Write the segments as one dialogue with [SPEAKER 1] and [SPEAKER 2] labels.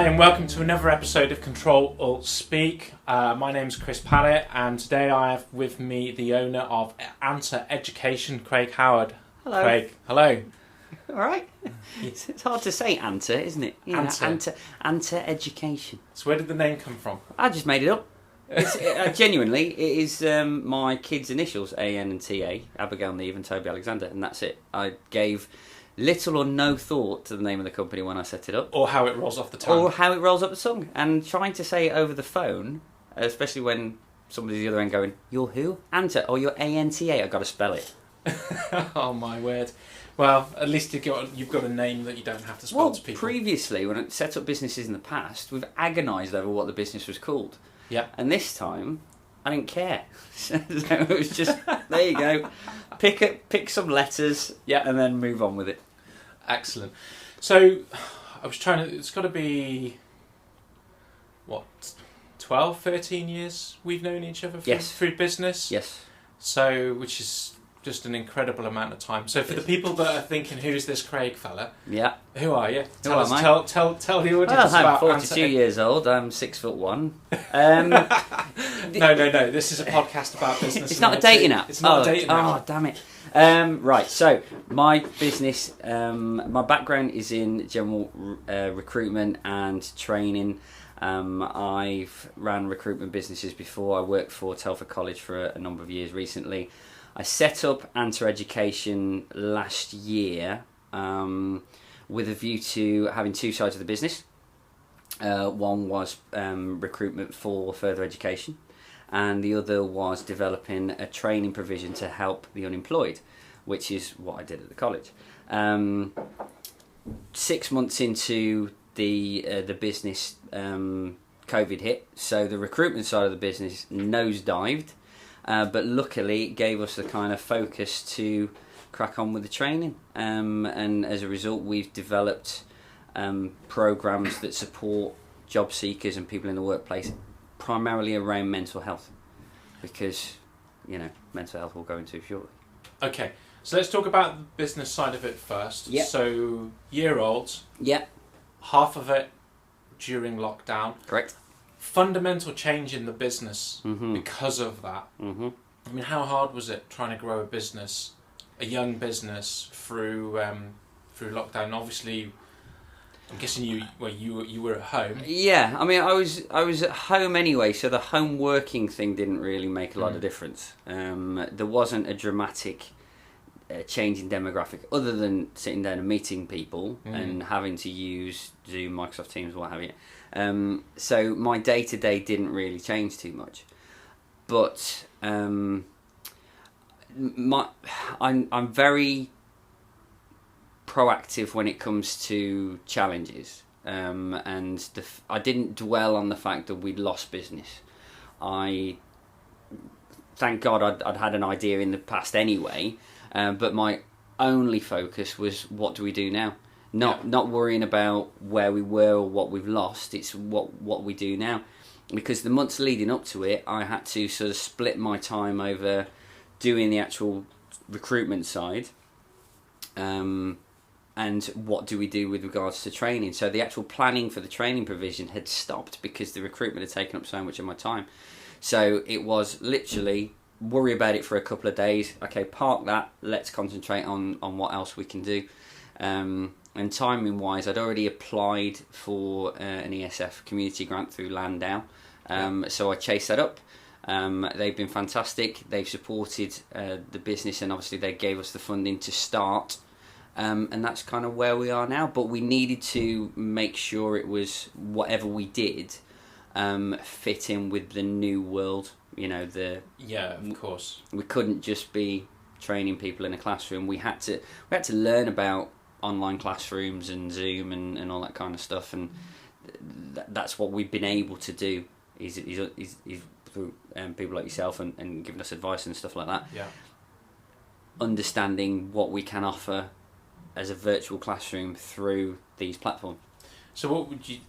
[SPEAKER 1] Hi and welcome to another episode of Ctrl Alt Speak. My name's Chris Pallett and today I have with me the owner of ANTA Education, Craig Howard.
[SPEAKER 2] Hello.
[SPEAKER 1] Craig, hello.
[SPEAKER 2] All right. It's hard to say ANTA, isn't it? Yeah, ANTA Education.
[SPEAKER 1] So where did the name come from?
[SPEAKER 2] I just made it up. Genuinely, it is my kids' initials, AN and TA, Abigail Neve and Toby Alexander, and that's it. I gave little or no thought to the name of the company when I set it up.
[SPEAKER 1] Or how it rolls off the tongue.
[SPEAKER 2] Or how it rolls up the tongue. And trying to say it over the phone, especially when somebody's the other end going, "You're who? ANTA." Or "You're ANTA." I've got to spell it.
[SPEAKER 1] Oh my word. Well, at least you've got a name that you don't have to spell to people.
[SPEAKER 2] Previously, when I set up businesses in the past, we've agonised over what the business was called.
[SPEAKER 1] Yeah.
[SPEAKER 2] And this time, I didn't care. So it was just, there you go. Pick some letters,
[SPEAKER 1] yeah,
[SPEAKER 2] and then move on with it.
[SPEAKER 1] Excellent. So, I was trying to, it's got to be, 12, 13 years we've known each other through business?
[SPEAKER 2] Yes.
[SPEAKER 1] So, which is just an incredible amount of time. So for the people that are thinking, who's this Craig fella?
[SPEAKER 2] Yeah.
[SPEAKER 1] Who are you?
[SPEAKER 2] Tell the
[SPEAKER 1] audience
[SPEAKER 2] well, I'm
[SPEAKER 1] about
[SPEAKER 2] 42 years old. I'm 6'1".
[SPEAKER 1] No. This is a podcast about business.
[SPEAKER 2] It's not a dating app.
[SPEAKER 1] It's not a dating app.
[SPEAKER 2] Oh, damn it. Right, so my business, my background is in general recruitment and training. I've ran recruitment businesses before. I worked for Telford College for a number of years recently. I set up ANTA Education last year with a view to having two sides of the business. One was recruitment for further education, and the other was developing a training provision to help the unemployed, which is what I did at the college. 6 months into the business, COVID hit, so the recruitment side of the business nosedived. But luckily, it gave us the kind of focus to crack on with the training. And as a result, we've developed programs that support job seekers and people in the workplace, primarily around mental health, because, mental health we'll go into shortly.
[SPEAKER 1] Okay, so let's talk about the business side of it first.
[SPEAKER 2] Yep.
[SPEAKER 1] So, year-olds.
[SPEAKER 2] Yeah.
[SPEAKER 1] Half of it during lockdown.
[SPEAKER 2] Correct.
[SPEAKER 1] Fundamental change in the business
[SPEAKER 2] Mm-hmm.
[SPEAKER 1] because of that.
[SPEAKER 2] Mm-hmm.
[SPEAKER 1] I mean, how hard was it trying to grow a young business through lockdown? Obviously, I'm guessing you were at home.
[SPEAKER 2] Yeah, I mean, I was at home anyway, so the home working thing didn't really make a lot of difference. There wasn't a dramatic change in demographic other than sitting down and meeting people and having to use Zoom, Microsoft Teams, what have you. So my day-to-day didn't really change too much, but I'm very proactive when it comes to challenges, and I didn't dwell on the fact that we'd lost business. Thank God I'd had an idea in the past anyway, but my only focus was, what do we do now? Not worrying about where we were or what we've lost. It's what we do now, because the months leading up to it, I had to sort of split my time over doing the actual recruitment side, and what do we do with regards to training. So the actual planning for the training provision had stopped because the recruitment had taken up so much of my time. So it was literally worry about it for a couple of days. Okay, park that. Let's concentrate on what else we can do. And timing wise, I'd already applied for an ESF community grant through Landau, so I chased that up. They've been fantastic. They've supported the business, and obviously they gave us the funding to start, and that's kind of where we are now. But we needed to make sure it was, whatever we did, fit in with the new world.
[SPEAKER 1] Of course.
[SPEAKER 2] We couldn't just be training people in a classroom. We had to learn about online classrooms and Zoom and all that kind of stuff, and that's what we've been able to do is through people like yourself and giving us advice and stuff like that.
[SPEAKER 1] Yeah.
[SPEAKER 2] Understanding what we can offer as a virtual classroom through these platforms.
[SPEAKER 1] So what would you?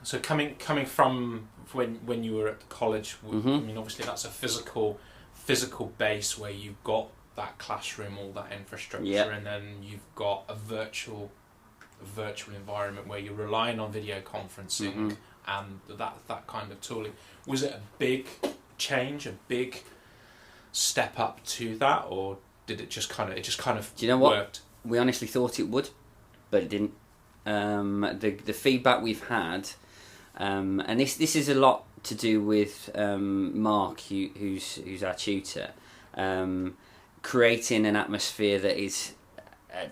[SPEAKER 1] So coming from when you were at college, I mean, obviously that's a physical base where you've got that classroom, all that infrastructure, and then you've got a virtual virtual environment where you're relying on video conferencing and that kind of tooling. Was it a big change, a big step up to that, or did it just kind of
[SPEAKER 2] Do you know what?
[SPEAKER 1] worked?
[SPEAKER 2] We honestly thought it would, but it didn't. The feedback we've had, and this is a lot to do with Mark, who's our tutor, creating an atmosphere that is.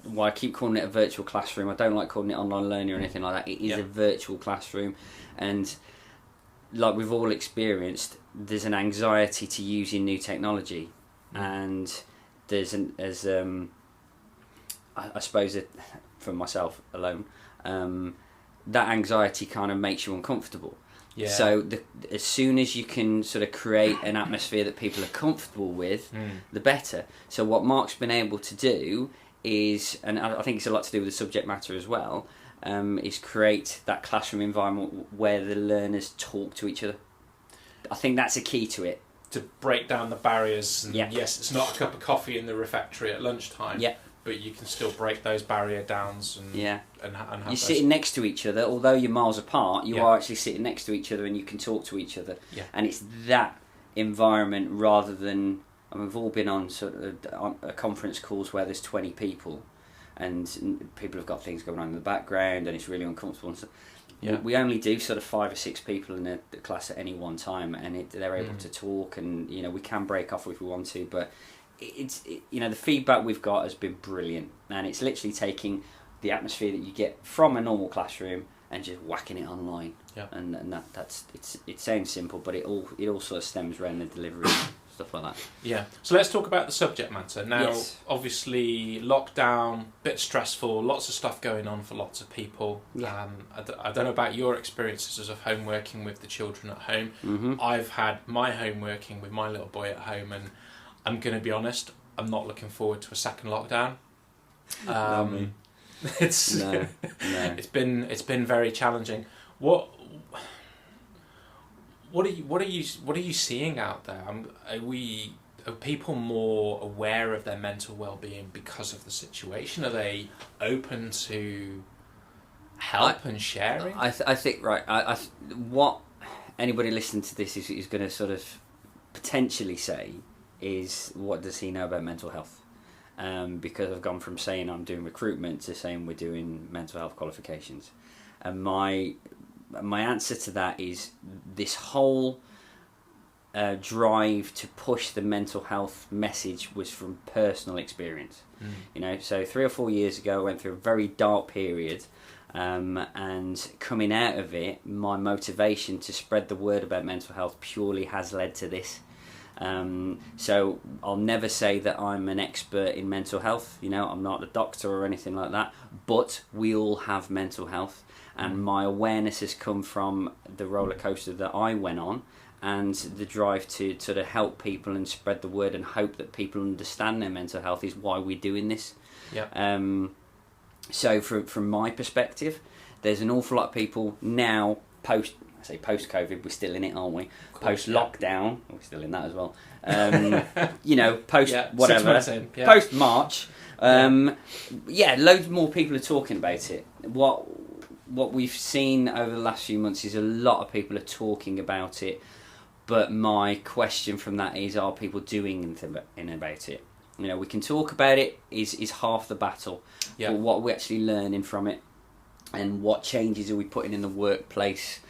[SPEAKER 2] Well, I keep calling it a virtual classroom. I don't like calling it online learning or anything like that. It is a virtual classroom, and like we've all experienced, there's an anxiety to using new technology, and I suppose it, for myself alone, that anxiety kind of makes you uncomfortable. Yeah. So as soon as you can sort of create an atmosphere that people are comfortable with, the better. So what Mark's been able to do is, and I think it's a lot to do with the subject matter as well, is create that classroom environment where the learners talk to each other. I think that's a key to it.
[SPEAKER 1] To break down the barriers. And yes, it's not a cup of coffee in the refectory at lunchtime. Yeah. But you can still break those barrier downs and have
[SPEAKER 2] you're sitting next to each other, although you're miles apart. You are actually sitting next to each other, and you can talk to each other. Yeah. And it's that environment rather than. I mean, we've all been on sort of on conference calls where there's 20 people, and people have got things going on in the background, and it's really uncomfortable. And so we only do sort of 5 or 6 people in the class at any one time, and they're able to talk, and we can break off if we want to, but. The feedback we've got has been brilliant, and it's literally taking the atmosphere that you get from a normal classroom and just whacking it online. Yeah. And it sounds simple, but it all sort of stems around the delivery and stuff like that. Yeah.
[SPEAKER 1] So let's talk about the subject matter now. Obviously, lockdown, bit stressful, lots of stuff going on for lots of people. Yeah. I don't know about your experiences of home working with the children at home. Mm-hmm. I've had my home working with my little boy at home, and I'm going to be honest, I'm not looking forward to a second lockdown. It's been very challenging. What are you seeing out there? Are people more aware of their mental well-being because of the situation? Are they open to help and sharing?
[SPEAKER 2] I think what anybody listening to this is going to sort of potentially say is, what does he know about mental health? Because I've gone from saying I'm doing recruitment to saying we're doing mental health qualifications, and my answer to that is this whole drive to push the mental health message was from personal experience. So 3 or 4 years ago I went through a very dark period, and coming out of it, my motivation to spread the word about mental health purely has led to this. So I'll never say that I'm an expert in mental health. I'm not a doctor or anything like that, but we all have mental health, and my awareness has come from the roller coaster that I went on, and the drive to sort of help people and spread the word and hope that people understand their mental health is why we're doing this. Yeah. So from my perspective, there's an awful lot of people now post-COVID, we're still in it, aren't we? Post-lockdown, we're still in that as well. Post-whatever, post-March. Loads more people are talking about it. What we've seen over the last few months is a lot of people are talking about it, but my question from that is, are people doing anything about it? We can talk about it, is half the battle. Yeah. But what are we actually learning from it, and what changes are we putting in the workplace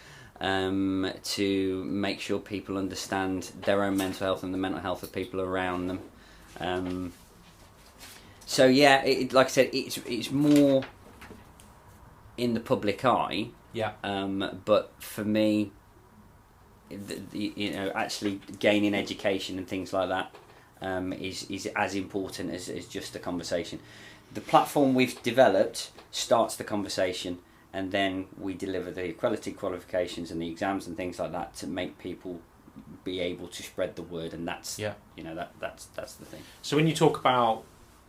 [SPEAKER 2] to make sure people understand their own mental health and the mental health of people around them. Like I said, it's more in the public eye. Yeah. But for me, actually gaining education and things like that is as important as just a conversation. The platform we've developed starts the conversation, and then we deliver the quality qualifications and the exams and things like that to make people be able to spread the word, and that's that's the thing.
[SPEAKER 1] So when you talk about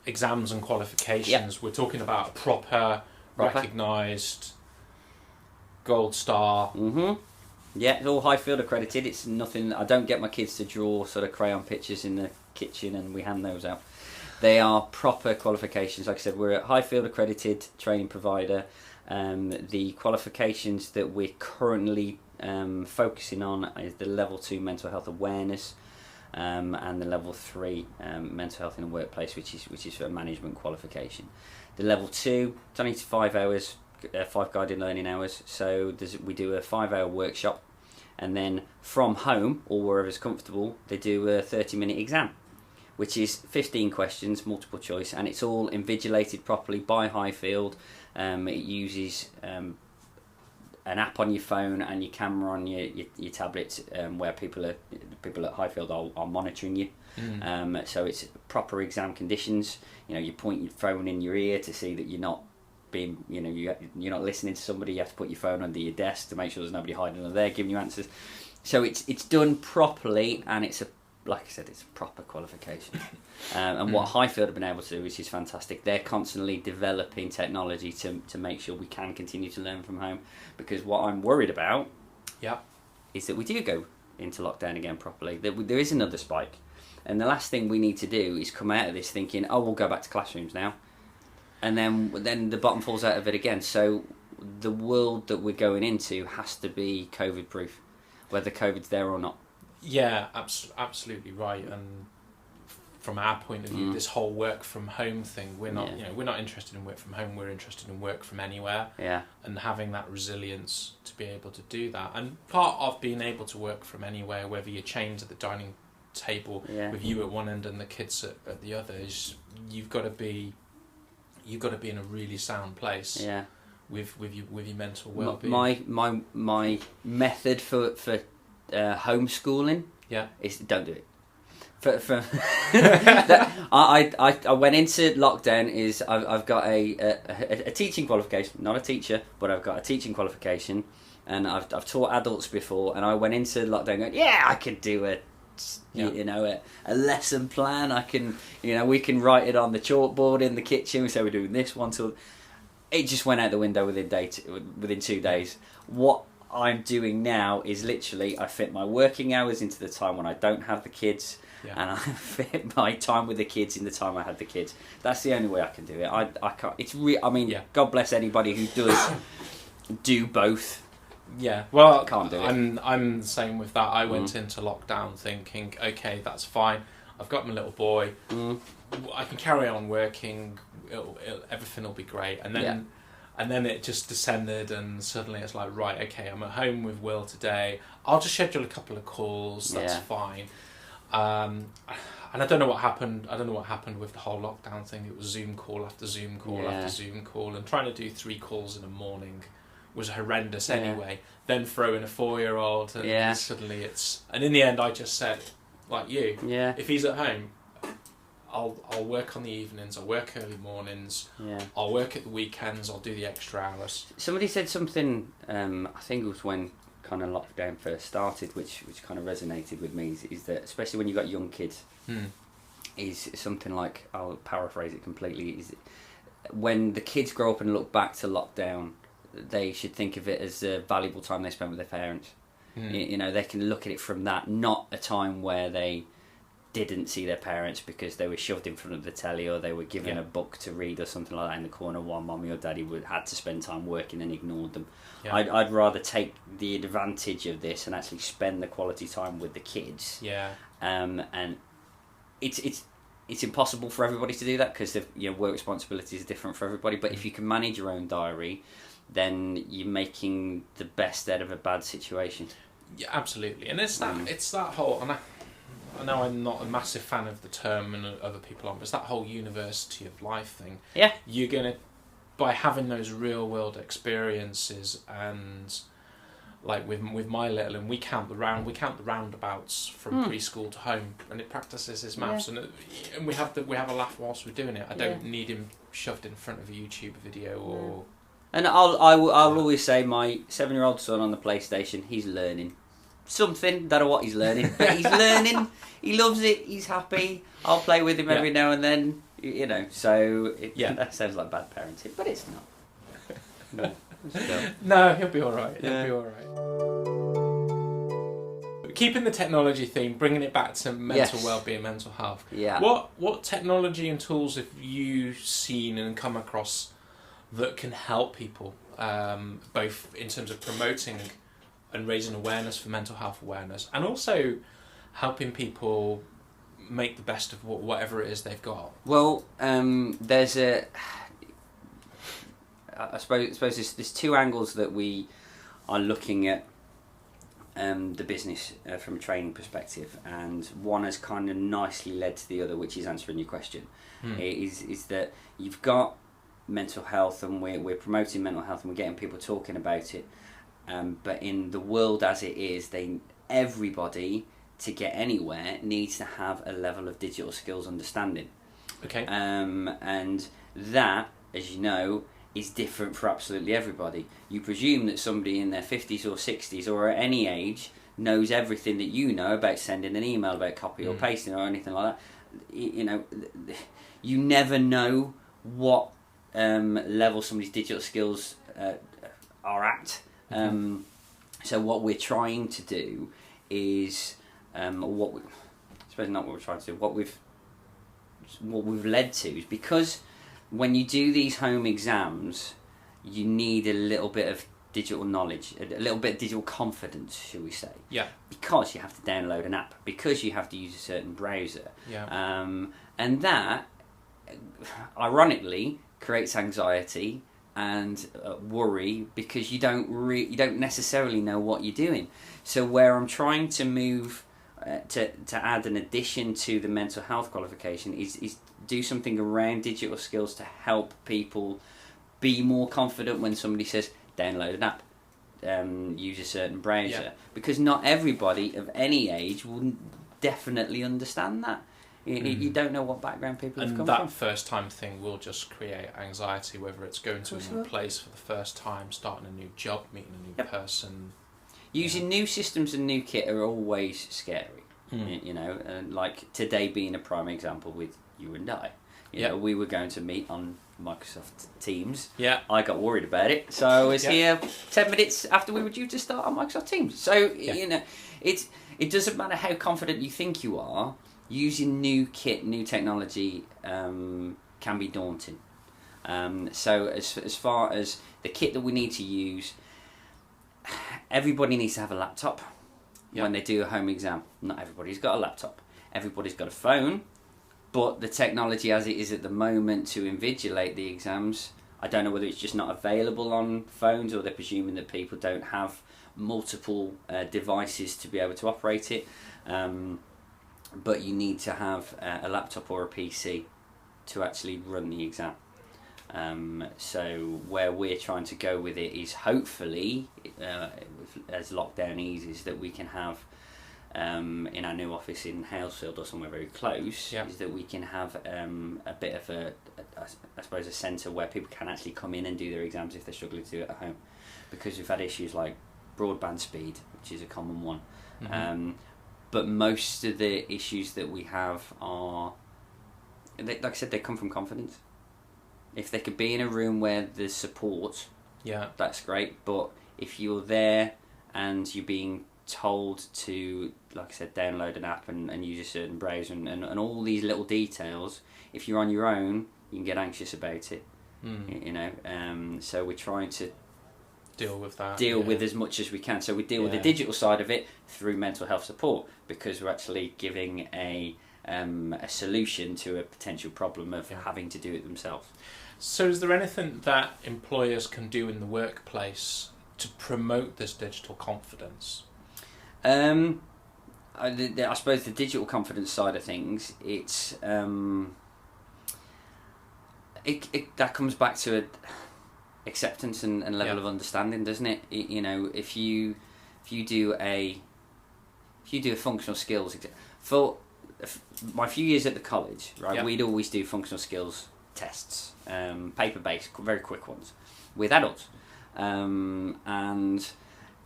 [SPEAKER 1] exams and qualifications, we're talking about a proper. Recognised gold star.
[SPEAKER 2] Mm-hmm. Yeah, it's all Highfield accredited. It's nothing. I don't get my kids to draw sort of crayon pictures in the kitchen and we hand those out. They are proper qualifications. Like I said, we're a Highfield accredited training provider. The qualifications that we're currently focusing on is the level 2 mental health awareness, and the level 3 mental health in the workplace, which is a management qualification. The level 2, it's only 5 hours, 5 guided learning hours. So we do a 5-hour workshop, and then from home or wherever's comfortable, they do a 30-minute exam, which is 15 questions, multiple choice, and it's all invigilated properly by Highfield. It uses an app on your phone and your camera on your tablet, where people at Highfield are monitoring you. So it's proper exam conditions. You point your phone in your ear to see that you're not being, you're not listening to somebody. You have to put your phone under your desk to make sure there's nobody hiding under there giving you answers. So it's done properly, and it's like I said, it's a proper qualification. And what Highfield have been able to do, which is fantastic, they're constantly developing technology to make sure we can continue to learn from home. Because what I'm worried about is that we do go into lockdown again properly. There is another spike. And the last thing we need to do is come out of this thinking, oh, we'll go back to classrooms now. And then the bottom falls out of it again. So the world that we're going into has to be COVID-proof, whether COVID's there or not.
[SPEAKER 1] Yeah, absolutely right. And from our point of view, this whole work from home thing, we're not interested in work from home. We're interested in work from anywhere.
[SPEAKER 2] Yeah.
[SPEAKER 1] And having that resilience to be able to do that. And part of being able to work from anywhere, whether you're chained to the dining table with you at one end and the kids at the other, is you've got to be in a really sound place. Yeah. With your mental well-being. My method for homeschooling is don't do it. I went into lockdown is I've got a teaching qualification, not a teacher, but I've got a teaching qualification, and I've taught adults before, and I went into lockdown going, I could do a lesson plan. I can, we can write it on the chalkboard in the kitchen. We say we're doing this one till. It just went out the window within 2 days. What I'm doing now is literally I fit my working hours into the time when I don't have the kids, and I fit my time with the kids in the time I had the kids. That's the only way I can do it. I can't. It's God bless anybody who does do both. Yeah, well, I can't do it. I'm the same with that. I went into lockdown thinking, okay, that's fine. I've got my little boy. I can carry on working. Everything will be great. And then it just descended, and suddenly it's like, right, okay, I'm at home with Will today. I'll just schedule a couple of calls. That's fine. And I don't know what happened. I don't know what happened with the whole lockdown thing. It was Zoom call after Zoom call after Zoom call, and trying to do 3 calls in a morning was horrendous anyway. Then throw in a 4-year-old, and suddenly it's. And in the end, I just said, like you, if he's at home, I'll work on the evenings. I'll work early mornings. I'll work at the weekends. I'll do the extra hours. Somebody said something. I think it was when kind of lockdown first started, which kind of resonated with me. Is that especially when you got young kids, is something like, I'll paraphrase it completely. Is when the kids grow up and look back to lockdown, they should think of it as a valuable time they spent with their parents. They can look at it from that, not a time where they didn't see their parents because they were shoved in front of the telly, or they were given a book to read or something like that in the corner while mommy or daddy had to spend time working and ignored them. I'd rather take the advantage of this and actually spend the quality time with the kids. And it's impossible for everybody to do that because work responsibilities are different for everybody, but if you can manage your own diary, then you're making the best out of a bad situation. Yeah, absolutely. And it's that whole, and I know I'm not a massive fan of the term, and other people aren't, but it's that whole university of life thing. Yeah. You're going to, by having those real world experiences, and like with my little, and we count the roundabouts from preschool to home, and it practices his maths, and we have a laugh whilst we're doing it. I don't need him shoved in front of a YouTube video or. And I'll always say my 7-year-old son on the PlayStation, he's learning something. Don't know what he's learning, but he's learning. He loves it. He's happy. I'll play with him every now and then. So that sounds like bad parenting, but it's not. No, he'll be all right. He'll be all right. keeping the technology theme, bringing it back to mental
[SPEAKER 2] Yes.
[SPEAKER 1] well-being, mental health.
[SPEAKER 2] Yeah.
[SPEAKER 1] What technology and tools have you seen and come across that can help people, both in terms of promoting and raising awareness for mental health awareness, and also helping people make the best of whatever it is they've got?
[SPEAKER 2] Well, there's I suppose there's two angles that we are looking at the business from a training perspective, and one has kind of nicely led to the other, which is answering your question. Is that you've got mental health, and we're promoting mental health, and we're getting people talking about it, but in the world as it is, everybody, to get anywhere, needs to have a level of digital skills understanding.
[SPEAKER 1] Okay.
[SPEAKER 2] And that, as you know, is different for absolutely everybody. You presume that somebody in their 50s or 60s or at any age knows everything that you know about sending an email, about copy or pasting or anything like that. You know, you never know what level somebody's digital skills are at. So what we're trying to do is what we've led to is, because when you do these home exams, you need a little bit of digital knowledge, a little bit of digital confidence, shall we say?
[SPEAKER 1] Yeah.
[SPEAKER 2] Because you have to download an app, because you have to use a certain browser.
[SPEAKER 1] Yeah.
[SPEAKER 2] And that, ironically, creates anxiety and worry, because you don't necessarily know what you're doing. So where I'm trying to move to add an addition to the mental health qualification is do something around digital skills to help people be more confident when somebody says download an app, use a certain browser, because not everybody of any age will definitely understand that. You don't know what background people have come from.
[SPEAKER 1] And that first time thing will just create anxiety, whether it's going to a new place for the first time, starting a new job, meeting a new person.
[SPEAKER 2] Using new systems and new kit are always scary. You know, and like today being a prime example with you and I. You know, we were going to meet on Microsoft Teams.
[SPEAKER 1] Yeah.
[SPEAKER 2] I got worried about it, so I was here 10 minutes after we were due to start on Microsoft Teams. So, you know, it doesn't matter how confident you think you are, using new kit, new technology can be daunting. So as far as the kit that we need to use, everybody needs to have a laptop when they do a home exam. Not everybody's got a laptop. Everybody's got a phone, but the technology as it is at the moment to invigilate the exams, I don't know whether it's just not available on phones, or they're presuming that people don't have multiple devices to be able to operate it. But you need to have a laptop or a PC to actually run the exam. So where we're trying to go with it is, hopefully, as lockdown eases, that we can have in our new office in Halesfield or somewhere very close, is that we can have a bit of I suppose a centre where people can actually come in and do their exams if they're struggling to do it at home, because we've had issues like broadband speed, which is a common one. But most of the issues that we have are, like I said, they come from confidence. If they could be in a room where there's support, that's great. But if you're there and you're being told to, like I said, download an app and use a certain browser and all these little details, if you're on your own, you can get anxious about it. You know, so we're trying to
[SPEAKER 1] deal with that.
[SPEAKER 2] With as much as we can. So we deal with the digital side of it through mental health support, because we're actually giving a solution to a potential problem of having to do it themselves.
[SPEAKER 1] So is there anything that employers can do in the workplace to promote this digital confidence?
[SPEAKER 2] I suppose the digital confidence side of things, it's that comes back to acceptance and level of understanding, doesn't it? You know, if you do a functional skills for my few years at the college, right? We'd always do functional skills tests, paper-based, very quick ones, with adults, and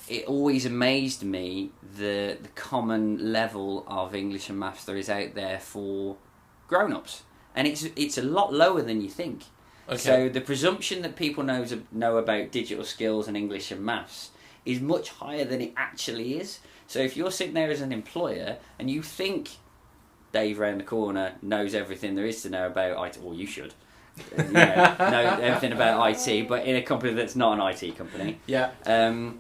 [SPEAKER 2] it always amazed me the common level of English and maths there is out there for grown-ups, and it's a lot lower than you think. So the presumption that people know about digital skills and English and maths is much higher than it actually is. So if you're sitting there as an employer and you think Dave round the corner knows everything there is to know about IT, or you should know everything about IT, but in a company that's not an IT company, then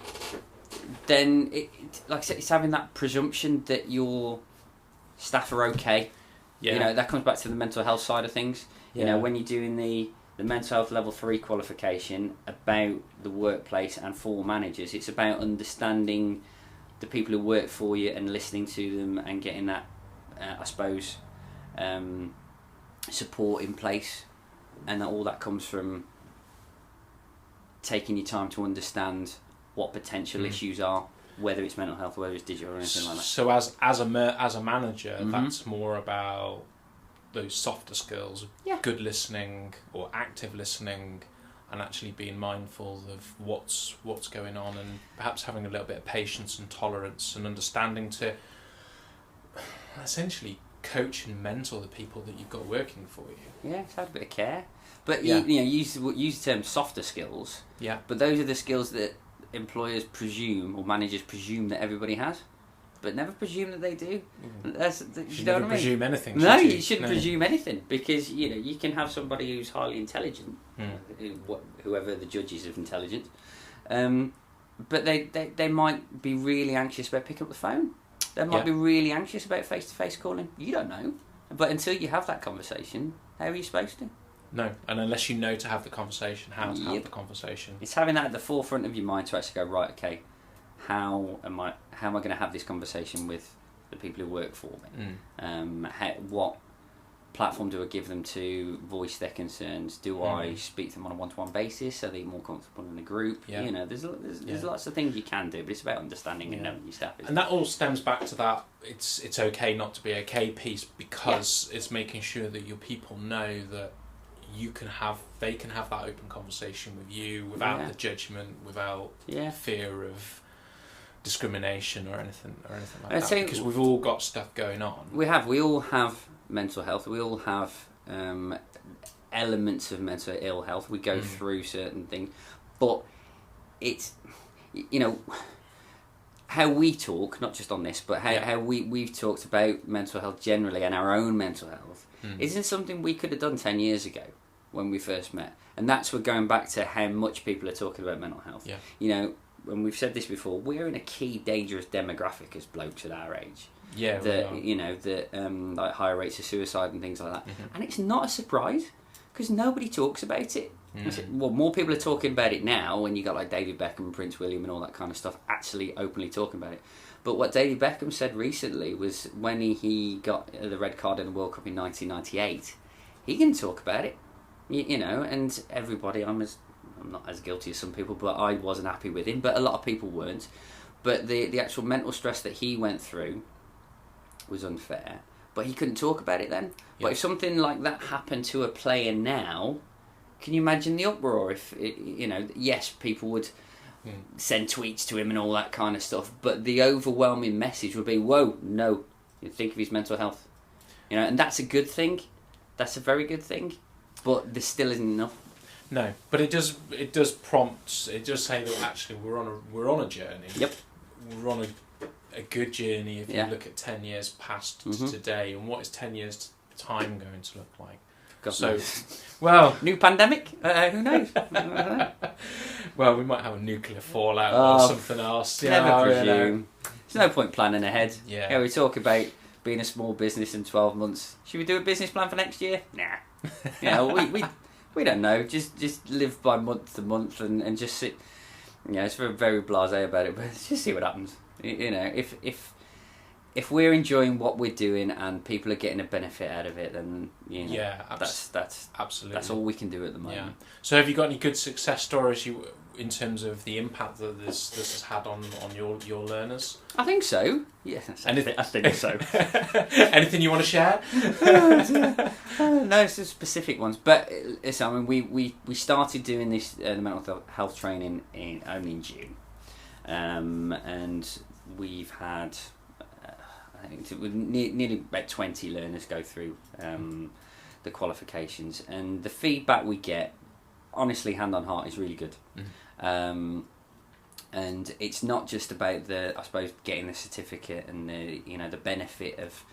[SPEAKER 2] like I said, it's having that presumption that your staff are okay. That comes back to the mental health side of things. When you're doing the mental health level 3 qualification about the workplace and for managers, it's about understanding the people who work for you and listening to them and getting that I suppose support in place, and that all that comes from taking your time to understand what potential issues are, whether it's mental health, whether it's digital or anything like that.
[SPEAKER 1] So as a manager, that's more about those softer skills, good listening or active listening, and actually being mindful of what's going on, and perhaps having a little bit of patience and tolerance and understanding to essentially coach and mentor the people that you've got working for you.
[SPEAKER 2] Yeah, it's had a bit of care. But use the term softer skills. Yeah. But those are the skills that employers presume or managers presume that everybody has, but never presume that they do.
[SPEAKER 1] You should never presume anything.
[SPEAKER 2] No, you shouldn't presume anything, because you can have somebody who's highly intelligent, whoever the judge is of intelligence, but they might be really anxious about picking up the phone. They might be really anxious about face-to-face calling. You don't know. But until you have that conversation, how are you supposed to?
[SPEAKER 1] No, and unless you know to have the conversation, how to have the conversation.
[SPEAKER 2] It's having that at the forefront of your mind to actually go, right, okay, how am I going to have this conversation with the people who work for me? What platform do I give them to voice their concerns? Do I speak to them on a one-to-one basis so they're more comfortable in a group? There's lots of things you can do, but it's about understanding and knowing your staff.
[SPEAKER 1] And that all stems back to that it's okay not to be okay piece, because it's making sure that your people know that they can have that open conversation with you without the judgment, without fear of discrimination or anything like that, because we've all got stuff going on.
[SPEAKER 2] We all have mental health. We all have elements of mental ill health. We go through certain things, but it's how we talk, not just on this, but how we've talked about mental health generally and our own mental health isn't something we could have done 10 years ago when we first met. And that's what going back to how much people are talking about mental health. When we've said this before, we're in a key dangerous demographic as blokes at our age. Like higher rates of suicide and things like that. And it's not a surprise, because nobody talks about it. Well, more people are talking about it now, when you got like David Beckham and Prince William and all that kind of stuff actually openly talking about it. But what David Beckham said recently was when he got the red card in the World Cup in 1998, he didn't talk about it. And everybody, I'm not as guilty as some people, but I wasn't happy with him, but a lot of people weren't. But the actual mental stress that he went through was unfair, but he couldn't talk about it then. But if something like that happened to a player now, can you imagine the uproar? If yes, people would send tweets to him and all that kind of stuff, but the overwhelming message would be, whoa, no, you think of his mental health, and that's a good thing. That's a very good thing, but there still isn't enough.
[SPEAKER 1] No, but it does prompt. It does say that actually we're on a journey.
[SPEAKER 2] Yep,
[SPEAKER 1] we're on a good journey. If you look at 10 years past today, and what is 10 years time going to look like?
[SPEAKER 2] God
[SPEAKER 1] so,
[SPEAKER 2] knows.
[SPEAKER 1] Well,
[SPEAKER 2] new pandemic. Who knows?
[SPEAKER 1] Well, we might have a nuclear fallout or something else.
[SPEAKER 2] Never presume. There's no point planning ahead.
[SPEAKER 1] Yeah,
[SPEAKER 2] we talk about being a small business in 12 months. Should we do a business plan for next year? Nah. We don't know. Just live by month to month and just sit. It's very blasé about it, but just see what happens. If we're enjoying what we're doing and people are getting a benefit out of it, then that's
[SPEAKER 1] absolutely,
[SPEAKER 2] that's all we can do at the moment.
[SPEAKER 1] Yeah. So have you got any good success stories in terms of the impact that this has had on your learners?
[SPEAKER 2] I think so. Yeah, I think so.
[SPEAKER 1] Anything you want to share?
[SPEAKER 2] No, it's just specific ones. But we started doing this the mental health training only in June, and we've had I think nearly about 20 learners go through the qualifications, and the feedback we get, honestly, hand on heart, is really good. And it's not just about I suppose, getting the certificate and the benefit of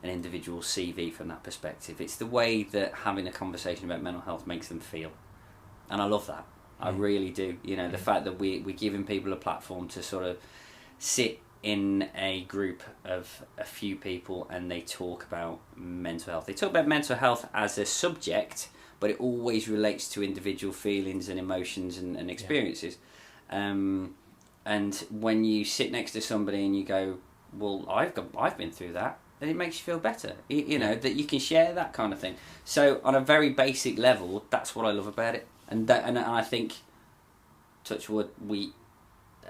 [SPEAKER 2] an individual's CV from that perspective. It's the way that having a conversation about mental health makes them feel, and I love that. I really do. The fact that we're giving people a platform to sort of sit in a group of a few people and they talk about mental health. They talk about mental health as a subject, but it always relates to individual feelings and emotions and experiences. And when you sit next to somebody and you go, well, I've been through that, then it makes you feel better. You know, that you can share that kind of thing. So on a very basic level, that's what I love about it. And I think, touch wood,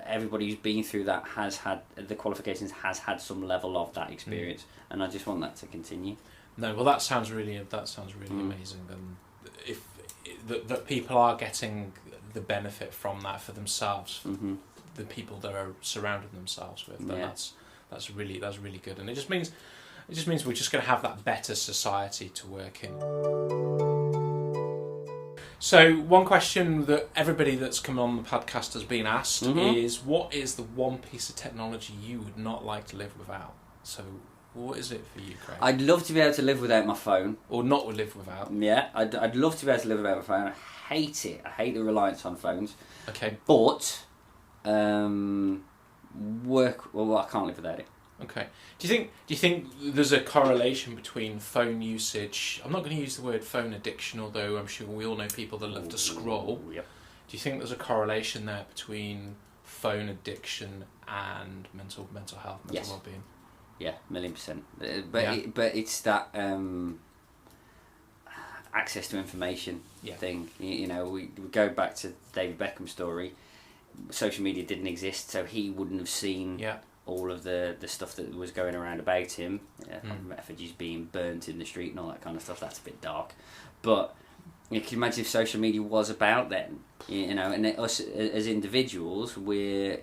[SPEAKER 2] everybody who's been through that has had the qualifications, has had some level of that experience, and I just want that to continue.
[SPEAKER 1] No, well, that sounds really amazing, and if that people are getting the benefit from that for themselves, the people that are surrounding themselves with, then that's really good, and it just means we're just going to have that better society to work in. So one question that everybody that's come on the podcast has been asked is, what is the one piece of technology you would not like to live without? So what is it for you, Craig?
[SPEAKER 2] I'd love to be able to live without my phone.
[SPEAKER 1] Or not live without.
[SPEAKER 2] Yeah, I'd love to be able to live without my phone. I hate it. I hate the reliance on phones.
[SPEAKER 1] Okay.
[SPEAKER 2] But work, well, I can't live without it.
[SPEAKER 1] Okay. Do you think there's a correlation between phone usage? I'm not going to use the word phone addiction, although I'm sure we all know people that love to scroll.
[SPEAKER 2] Yep.
[SPEAKER 1] Do you think there's a correlation there between phone addiction and mental health, mental well-being?
[SPEAKER 2] Yeah, 1,000,000%. But it's that access to information thing. We go back to David Beckham's story. Social media didn't exist, so he wouldn't have seen all of the stuff that was going around about him, effigies being burnt in the street and all that kind of stuff. That's a bit dark, but you can imagine if social media was about then, and us as individuals, we're,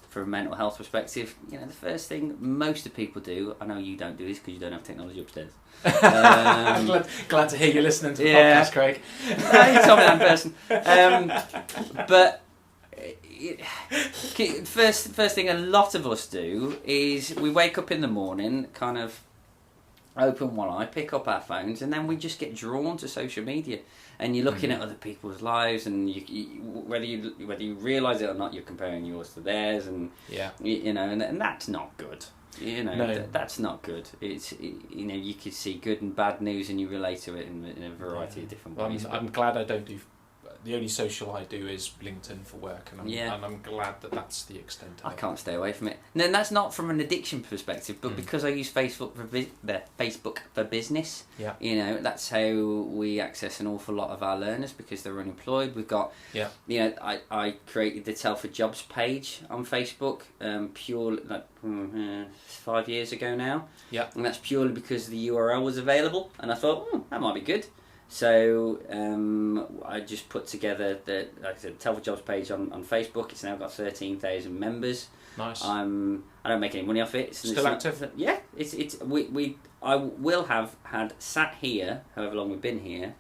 [SPEAKER 2] from a mental health perspective, the first thing most of people do, I know you don't do this because you don't have technology upstairs.
[SPEAKER 1] I'm glad to hear you're listening to the podcast, Craig.
[SPEAKER 2] You told me that in person. But first thing a lot of us do is we wake up in the morning, kind of open one eye, pick up our phones, and then we just get drawn to social media. And you're looking at other people's lives, and whether you realise it or not, you're comparing yours to theirs, and and that's not good. That's not good. It's you could see good and bad news, and you relate to it in a variety of different ways.
[SPEAKER 1] I'm glad I don't do. The only social I do is LinkedIn for work, and I'm glad that that's the extent of it.
[SPEAKER 2] I can't stay away from it. No, that's not from an addiction perspective, but because I use Facebook for business.
[SPEAKER 1] Yeah.
[SPEAKER 2] That's how we access an awful lot of our learners because they're unemployed. We've got. Yeah. I created the Tell for Jobs page on Facebook, purely 5 years ago now.
[SPEAKER 1] Yeah.
[SPEAKER 2] And that's purely because the URL was available, and I thought, that might be good. So I just put together the, like I said, Tell for Jobs page on Facebook. It's now got 13,000 members.
[SPEAKER 1] Nice.
[SPEAKER 2] I don't make any money off it.
[SPEAKER 1] Still active?
[SPEAKER 2] Yeah. I will have had sat here, however long we've been here,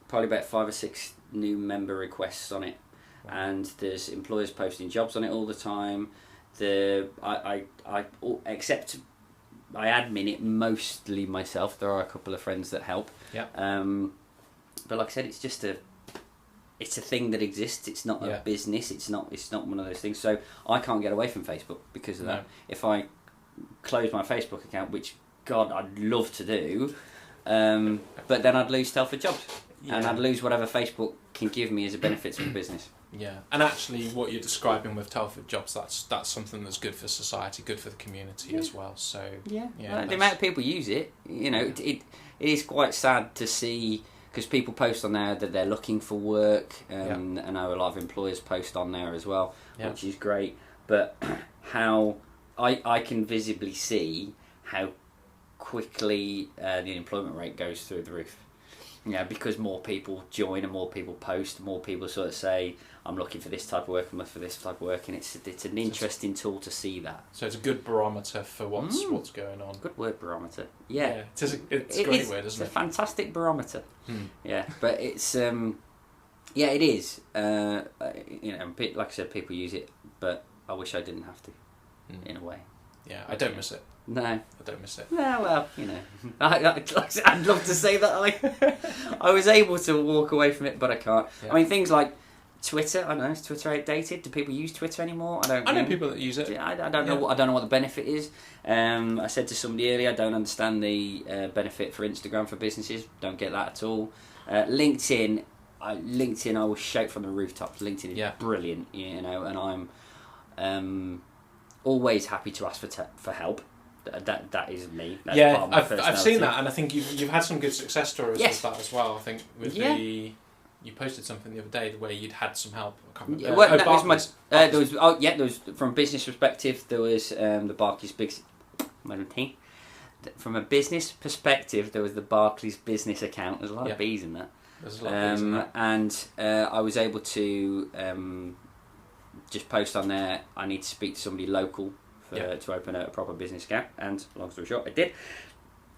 [SPEAKER 2] probably about 5 or 6 new member requests on it. Wow. And there's employers posting jobs on it all the time. I admin it mostly myself. There are a couple of friends that help.
[SPEAKER 1] Yeah.
[SPEAKER 2] But like I said, it's just a thing that exists. It's not a business. It's not one of those things. So I can't get away from Facebook because of that. If I close my Facebook account, which God I'd love to do, but then I'd lose Tell for Jobs, and I'd lose whatever Facebook can give me as a benefit to the business.
[SPEAKER 1] Yeah, and actually, what you're describing with Tell for Jobs, that's something that's good for society, good for the community as well. So
[SPEAKER 2] the amount of people use it, it is quite sad to see, because people post on there that they're looking for work, and I know a lot of employers post on there as well, which is great. But how I can visibly see how quickly the employment rate goes through the roof. Because more people join and more people post, more people sort of say, I'm looking for this type of work, I'm looking for this type of work, and it's an interesting tool to see that.
[SPEAKER 1] So it's a good barometer for what's going on.
[SPEAKER 2] Good word, barometer. Yeah.
[SPEAKER 1] It's a great word, isn't it?
[SPEAKER 2] It's a fantastic barometer. Yeah, but it's Yeah, it is. Like I said, people use it, but I wish I didn't have to, in a way.
[SPEAKER 1] Yeah, I don't miss it.
[SPEAKER 2] No.
[SPEAKER 1] I don't miss it.
[SPEAKER 2] Yeah, well, I'd love to say that I was able to walk away from it, but I can't. Yeah. I mean, things like Twitter. I don't know. Is Twitter outdated? Do people use Twitter anymore? I know
[SPEAKER 1] people that use it.
[SPEAKER 2] I don't know. I don't know what the benefit is. I said to somebody earlier, I don't understand the benefit for Instagram for businesses. Don't get that at all. LinkedIn. I will shout from the rooftops. LinkedIn is brilliant, and I'm always happy to ask for help. That is me. That's part of my personality. I've seen
[SPEAKER 1] that, and I think you've had some good success stories with that as well. I think with you posted something the other day where you'd had some help. I can't remember. There was from a business perspective. There was the Barclays From a business perspective, there was the Barclays business account. There's a lot of B's in that. There's a lot of B's in that.
[SPEAKER 2] And I was able to just post on there. I need to speak to somebody local to open a proper business account, and long story short, I did.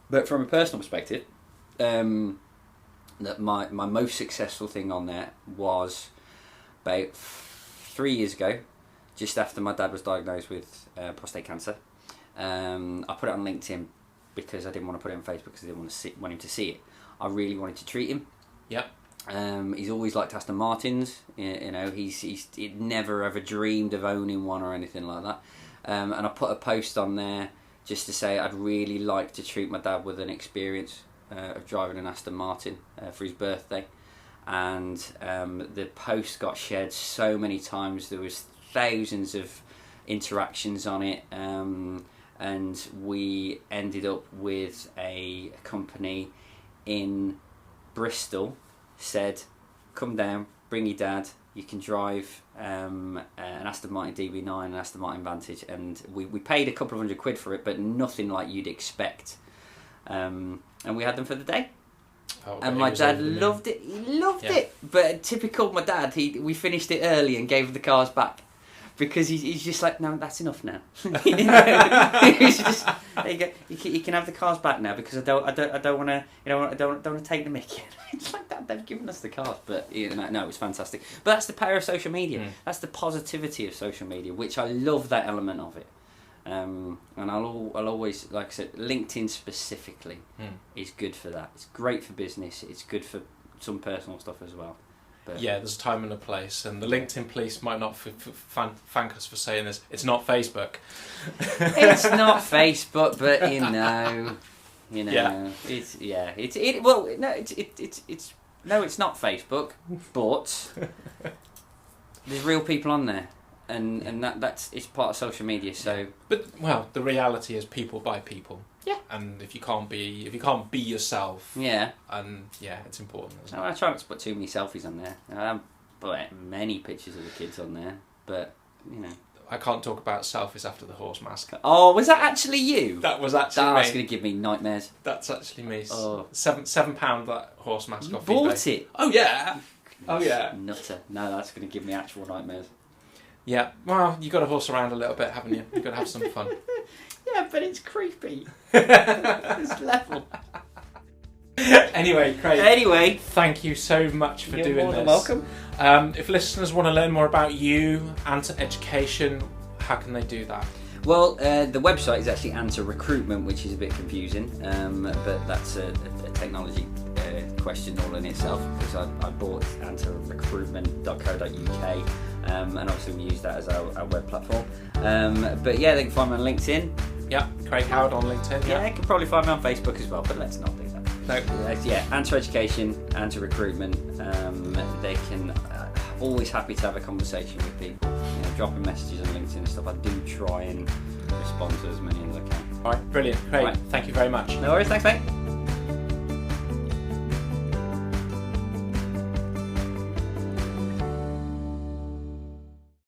[SPEAKER 2] But from a personal perspective, that my most successful thing on there was about 3 years ago, just after my dad was diagnosed with prostate cancer. I put it on LinkedIn because I didn't want to put it on Facebook because I didn't want him to see it. I really wanted to treat him.
[SPEAKER 1] Yeah.
[SPEAKER 2] He's always liked Aston Martins. He'd never ever dreamed of owning one or anything like that. And I put a post on there just to say I'd really like to treat my dad with an experience of driving an Aston Martin for his birthday. And the post got shared so many times. There was thousands of interactions on it. And we ended up with a company in Bristol said, come down, bring your dad, you can drive an Aston Martin DB9 and Aston Martin Vantage, and we paid a couple of £100 for it, but nothing like you'd expect, and we had them for the day. And my dad loved it. He loved it. But typical my dad, we finished it early and gave the cars back. Because he's just like, no, that's enough now. He's just, there you go. You can have the cars back now because I don't want to, I don't want to take the mickey. It's like that. They've given us the cars, but no, it was fantastic. But that's the power of social media. That's the positivity of social media, which I love that element of it. And I'll always, like I said, LinkedIn specifically is good for that. It's great for business. It's good for some personal stuff as well.
[SPEAKER 1] Yeah, there's a time and a place, and the LinkedIn police might not thank us for saying this. It's not Facebook.
[SPEAKER 2] It's not Facebook, but it's not Facebook, but there's real people on there, and it's part of social media. So,
[SPEAKER 1] but the reality is people by people.
[SPEAKER 2] Yeah.
[SPEAKER 1] And if you can't be yourself.
[SPEAKER 2] Yeah.
[SPEAKER 1] And it's important.
[SPEAKER 2] I try not to put too many selfies on there. I haven't put many pictures of the kids on there, but
[SPEAKER 1] I can't talk about selfies after the horse mask.
[SPEAKER 2] Oh, was that actually you?
[SPEAKER 1] That was actually me.
[SPEAKER 2] That's going to give me nightmares.
[SPEAKER 1] That's actually me.
[SPEAKER 2] Oh.
[SPEAKER 1] £7 that horse mask off eBay.
[SPEAKER 2] Bought it?
[SPEAKER 1] Oh yeah. Oh yeah.
[SPEAKER 2] Nutter. No, that's going to give me actual nightmares.
[SPEAKER 1] Yeah. Well, you've got to horse around a little bit, haven't you? You've got to have some fun.
[SPEAKER 2] Yeah, but it's creepy. It's level.
[SPEAKER 1] Anyway, Craig.
[SPEAKER 2] Anyway,
[SPEAKER 1] thank you so much for doing this. You're more
[SPEAKER 2] than welcome.
[SPEAKER 1] If listeners want to learn more about you, ANTA Education, how can they do that?
[SPEAKER 2] Well, the website is actually ANTA Recruitment, which is a bit confusing, but that's a technology question all in itself, because I bought antarecruitment.co.uk, and obviously we use that as our web platform. But yeah, they can find me on LinkedIn.
[SPEAKER 1] Yeah, Craig Howard on LinkedIn.
[SPEAKER 2] Yeah, they can probably find me on Facebook as well, but let's not do that.
[SPEAKER 1] No.
[SPEAKER 2] Yeah, ANTA Education, ANTA Recruitment. They can. Always happy to have a conversation with people. Dropping messages on LinkedIn and stuff. I do try and respond to as many as I can.
[SPEAKER 1] All right, brilliant, Craig. Thank you very much.
[SPEAKER 2] No worries, thanks, mate.